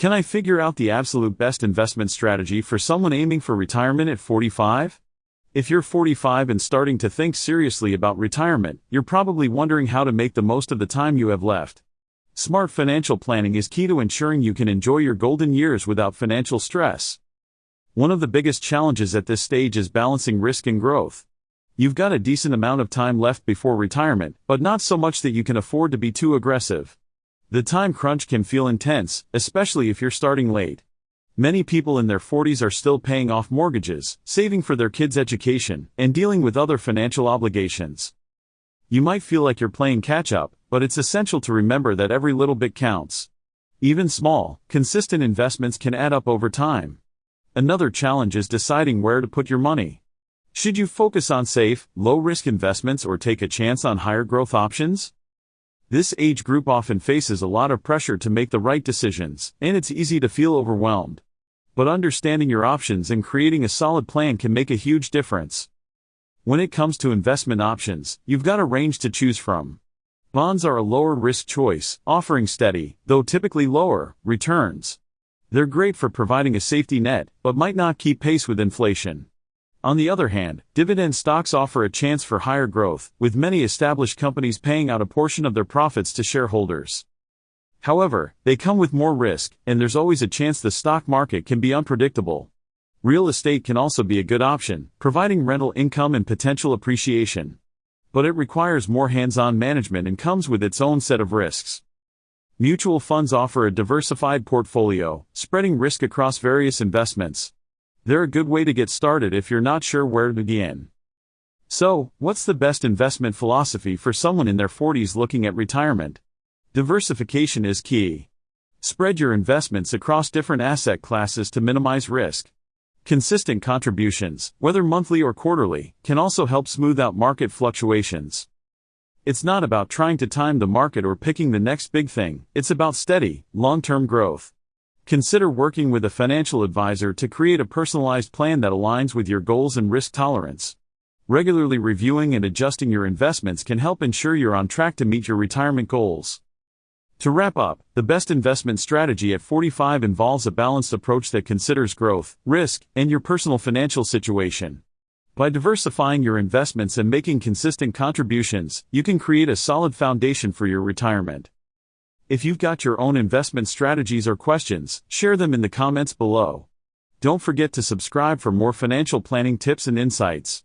Can I figure out the absolute best investment strategy for someone aiming for retirement at 45? If you're 45 and starting to think seriously about retirement, you're probably wondering how to make the most of the time you have left. Smart financial planning is key to ensuring you can enjoy your golden years without financial stress. One of the biggest challenges at this stage is balancing risk and growth. You've got a decent amount of time left before retirement, but not so much that you can afford to be too aggressive. The time crunch can feel intense, especially if you're starting late. Many people in their 40s are still paying off mortgages, saving for their kids' education, and dealing with other financial obligations. You might feel like you're playing catch-up, but it's essential to remember that every little bit counts. Even small, consistent investments can add up over time. Another challenge is deciding where to put your money. Should you focus on safe, low-risk investments or take a chance on higher growth options? This age group often faces a lot of pressure to make the right decisions, and it's easy to feel overwhelmed. But understanding your options and creating a solid plan can make a huge difference. When it comes to investment options, you've got a range to choose from. Bonds are a lower risk choice, offering steady, though typically lower, returns. They're great for providing a safety net, but might not keep pace with inflation. On the other hand, dividend stocks offer a chance for higher growth, with many established companies paying out a portion of their profits to shareholders. However, they come with more risk, and there's always a chance the stock market can be unpredictable. Real estate can also be a good option, providing rental income and potential appreciation. But it requires more hands-on management and comes with its own set of risks. Mutual funds offer a diversified portfolio, spreading risk across various investments. They're a good way to get started if you're not sure where to begin. So, what's the best investment philosophy for someone in their 40s looking at retirement? Diversification is key. Spread your investments across different asset classes to minimize risk. Consistent contributions, whether monthly or quarterly, can also help smooth out market fluctuations. It's not about trying to time the market or picking the next big thing, it's about steady, long-term growth. Consider working with a financial advisor to create a personalized plan that aligns with your goals and risk tolerance. Regularly reviewing and adjusting your investments can help ensure you're on track to meet your retirement goals. To wrap up, the best investment strategy at 45 involves a balanced approach that considers growth, risk, and your personal financial situation. By diversifying your investments and making consistent contributions, you can create a solid foundation for your retirement. If you've got your own investment strategies or questions, share them in the comments below. Don't forget to subscribe for more financial planning tips and insights.